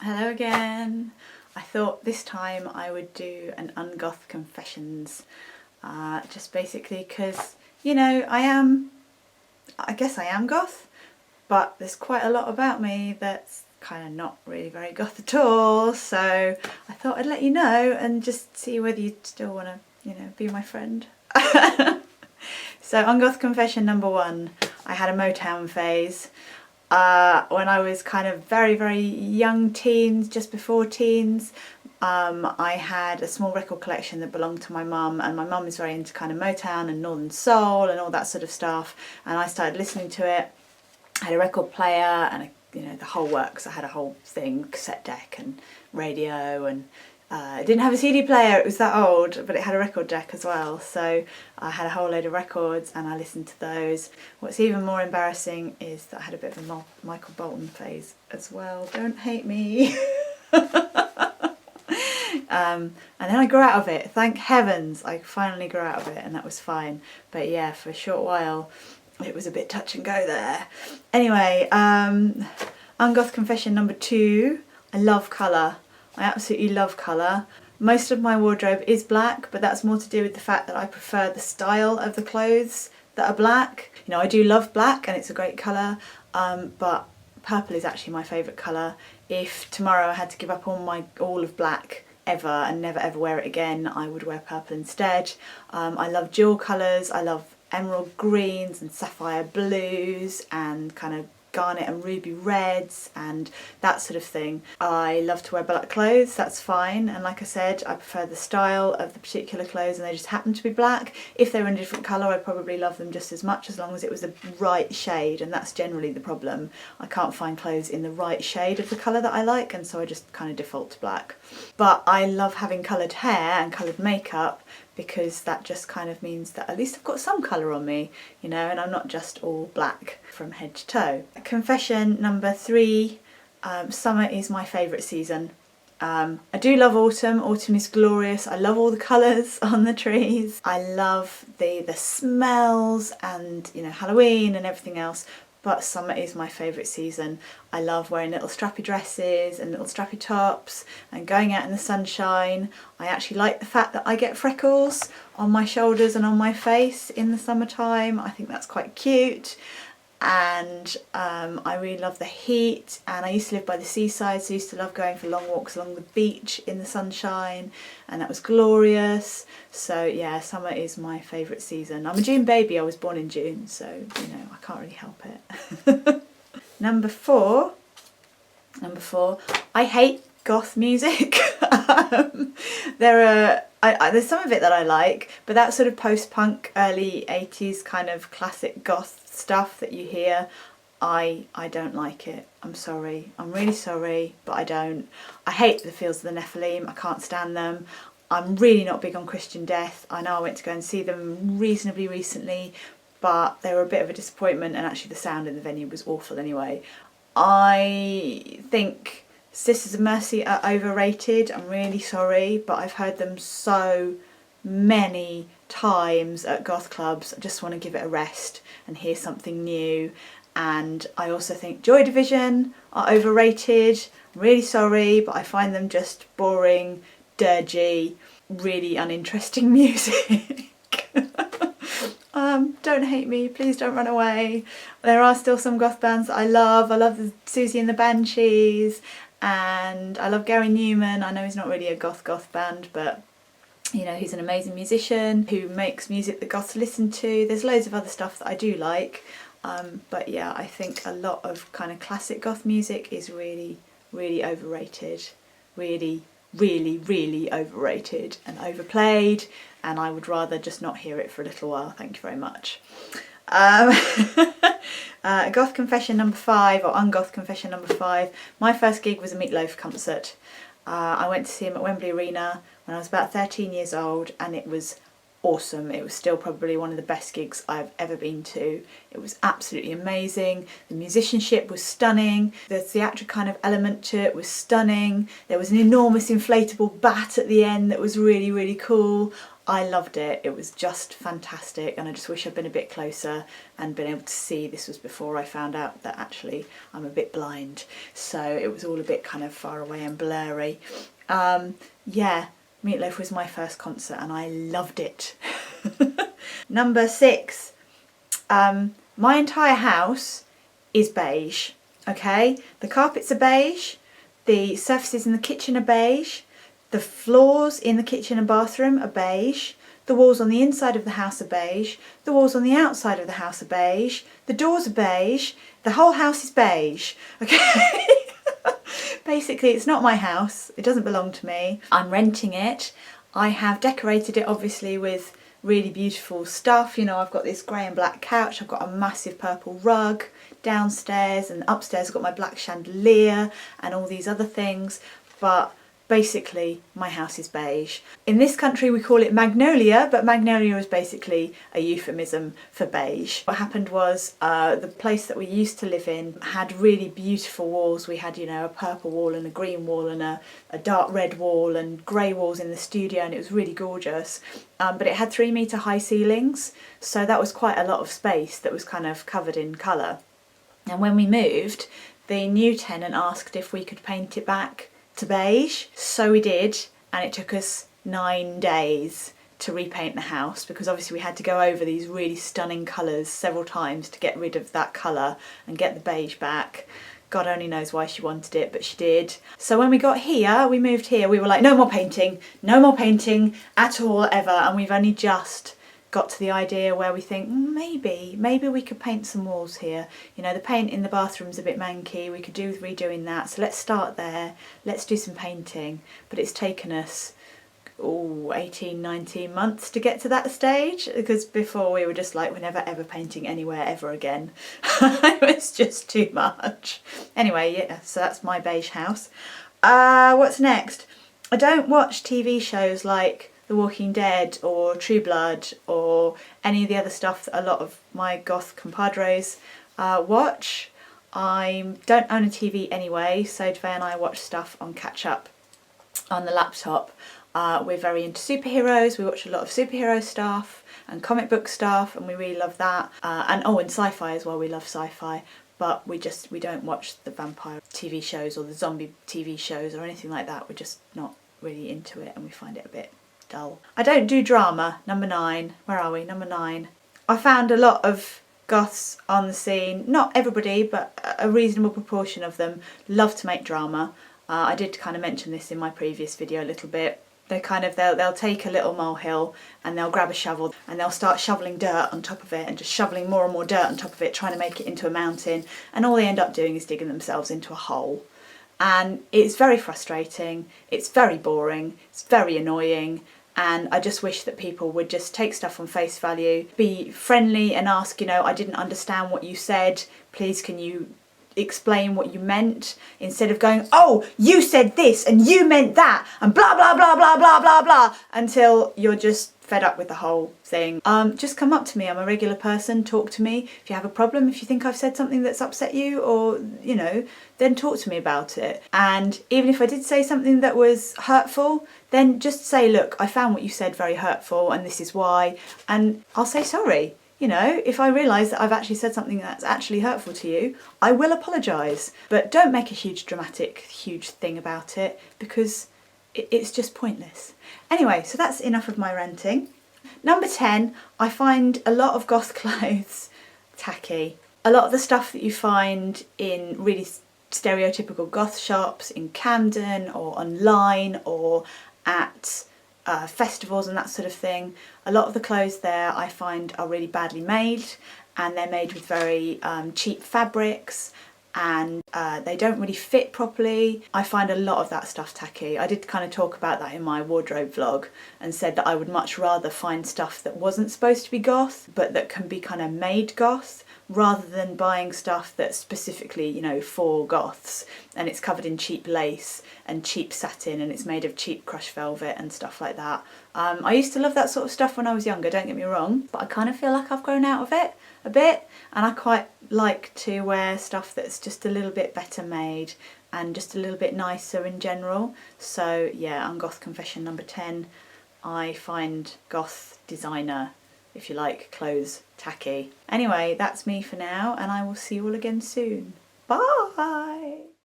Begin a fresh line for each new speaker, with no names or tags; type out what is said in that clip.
Hello again. I thought this time I would do an Ungoth confessions, just basically because, I guess I am goth, but there's quite a lot about me that's kind of not really very goth at all, so I thought I'd let you know and just see whether you still want to, be my friend. So Ungoth confession number 1, I had a Motown phase. When I was kind of very, very young teens, just before teens, I had a small record collection that belonged to my mum, and my mum is very into kind of Motown and Northern Soul and all that sort of stuff, and I started listening to it. I had a record player and the whole works. I had a whole thing, cassette deck and radio, and it didn't have a CD player, it was that old, but it had a record deck as well, so I had a whole load of records and I listened to those. What's even more embarrassing is that I had a bit of a Michael Bolton phase as well, don't hate me. And then I grew out of it, thank heavens, I finally grew out of it and that was fine, but yeah, for a short while it was a bit touch and go there. Anyway, Ungoth confession number 2, I love colour. I absolutely love colour. Most of my wardrobe is black, but that's more to do with the fact that I prefer the style of the clothes that are black. I do love black and it's a great colour, but purple is actually my favourite colour. If tomorrow I had to give up all of black ever and never ever wear it again, I would wear purple instead. I love dual colours. I love emerald greens and sapphire blues and kind of garnet and ruby reds and that sort of thing. I love to wear black clothes, that's fine, and like I said, I prefer the style of the particular clothes and they just happen to be black. If they were in a different colour I'd probably love them just as much, as long as it was the right shade, and that's generally the problem. I can't find clothes in the right shade of the colour that I like, and so I just kind of default to black. But I love having coloured hair and coloured makeup, because that just kind of means that at least I've got some colour on me, and I'm not just all black from head to toe. Confession number 3, summer is my favourite season. I do love autumn. Autumn is glorious. I love all the colours on the trees. I love the smells and Halloween and everything else. But summer is my favourite season. I love wearing little strappy dresses and little strappy tops and going out in the sunshine. I actually like the fact that I get freckles on my shoulders and on my face in the summertime. I think that's quite cute. And I really love the heat, and I used to live by the seaside, so I used to love going for long walks along the beach in the sunshine, and that was glorious. So yeah, summer is my favourite season. I'm a June baby, I was born in June, so I can't really help it. Number 4, I hate goth music. There's some of it that I like, but that sort of post-punk, early 80s kind of classic goth stuff that you hear, I don't like it. I'm sorry. I'm really sorry, but I don't. I hate the Fields of the Nephilim. I can't stand them. I'm really not big on Christian Death. I know I went to go and see them reasonably recently, but they were a bit of a disappointment, and actually the sound in the venue was awful anyway. I think Sisters of Mercy are overrated. I'm really sorry, but I've heard them so many times at goth clubs. I just want to give it a rest and hear something new. And I also think Joy Division are overrated. I'm really sorry, but I find them just boring, dirgy, really uninteresting music. Don't hate me, please don't run away. There are still some goth bands that I love. I love the Susie and the Banshees, and I love Gary Newman. I know he's not really a goth band, but he's an amazing musician who makes music that goths listen to. There's loads of other stuff that I do like, but yeah, I think a lot of kind of classic goth music is really, really overrated. Really, really, really overrated and overplayed, and I would rather just not hear it for a little while. Thank you very much. Goth confession number 5, or Ungoth confession number 5. My first gig was a Meatloaf concert. I went to see him at Wembley Arena when I was about 13 years old, and it was awesome. It was still probably one of the best gigs I've ever been to. It was absolutely amazing. The musicianship was stunning. The theatrical kind of element to it was stunning. There was an enormous inflatable bat at the end that was really, really cool. I loved it. It was just fantastic, and I just wish I'd been a bit closer and been able to see. This was before I found out that actually I'm a bit blind, so it was all a bit kind of far away and blurry. Yeah, Meatloaf was my first concert and I loved it. Number 6. My entire house is beige, okay? The carpets are beige, the surfaces in the kitchen are beige, the floors in the kitchen and bathroom are beige, the walls on the inside of the house are beige, the walls on the outside of the house are beige, the doors are beige, the whole house is beige, okay? Basically, it's not my house, it doesn't belong to me, I'm renting it. I have decorated it obviously with really beautiful stuff, you know, I've got this grey and black couch, I've got a massive purple rug downstairs, and upstairs I've got my black chandelier and all these other things, but basically my house is beige. In this country we call it magnolia, but magnolia is basically a euphemism for beige. What happened was the place that we used to live in had really beautiful walls. We had, you know, a purple wall and a green wall and a dark red wall and grey walls in the studio, and it was really gorgeous. But it had 3-metre high ceilings, so that was quite a lot of space that was kind of covered in colour. And when we moved, the new tenant asked if we could paint it back to beige, so we did, and it took us 9 days to repaint the house, because obviously we had to go over these really stunning colours several times to get rid of that colour and get the beige back. God only knows why she wanted it, but she did. So when we got here, we moved here, we were like, no more painting at all ever, and we've only just got to the idea where we think maybe we could paint some walls here. You know, the paint in the bathroom's a bit manky, we could do with redoing that, so let's start there, let's do some painting. But it's taken us 18, 19 months to get to that stage, because before we were just like, we're never ever painting anywhere ever again. It was just too much. Anyway, yeah, so that's my beige house. What's next? I don't watch TV shows like The Walking Dead or True Blood or any of the other stuff that a lot of my goth compadres watch. I don't own a TV anyway, so Dve and I watch stuff on catch up on the laptop. We're very into superheroes, we watch a lot of superhero stuff and comic book stuff, and we really love that. And sci-fi as well, we love sci-fi, but we don't watch the vampire TV shows or the zombie TV shows or anything like that. We're just not really into it and we find it a bit dull. I don't do drama. Number 9. Where are we? Number 9. I found a lot of goths on the scene, not everybody, but a reasonable proportion of them love to make drama. I did kind of mention this in my previous video a little bit. They'll take a little molehill and they'll grab a shovel and they'll start shoveling dirt on top of it and just shoveling more and more dirt on top of it, trying to make it into a mountain, and all they end up doing is digging themselves into a hole. And it's very frustrating, it's very boring, it's very annoying, and I just wish that people would just take stuff on face value, be friendly and ask, you know, I didn't understand what you said, please can you explain what you meant, instead of going, oh, you said this and you meant that and blah blah blah blah blah blah blah, until you're just fed up with the whole thing. Just come up to me, I'm a regular person, talk to me. If you have a problem, if you think I've said something that's upset you, or, you know, then talk to me about it. And even if I did say something that was hurtful, then just say, look, I found what you said very hurtful and this is why, and I'll say sorry. You know, if I realise that I've actually said something that's actually hurtful to you, I will apologise. But don't make a huge thing about it, because it's just pointless. Anyway, so that's enough of my ranting. Number 10, I find a lot of goth clothes tacky. A lot of the stuff that you find in really stereotypical goth shops in Camden or online or at festivals and that sort of thing, a lot of the clothes there I find are really badly made, and they're made with very cheap fabrics, and they don't really fit properly. I find a lot of that stuff tacky. I did kind of talk about that in my wardrobe vlog and said that I would much rather find stuff that wasn't supposed to be goth but that can be kind of made goth, rather than buying stuff that's specifically, you know, for goths, and it's covered in cheap lace and cheap satin and it's made of cheap crushed velvet and stuff like that. I used to love that sort of stuff when I was younger, don't get me wrong, but I kind of feel like I've grown out of it a bit, and I quite like to wear stuff that's just a little bit better made and just a little bit nicer in general. So yeah, Ungoth confession number 10. I find goth designer, if you like, clothes tacky. Anyway, that's me for now, and I will see you all again soon. Bye!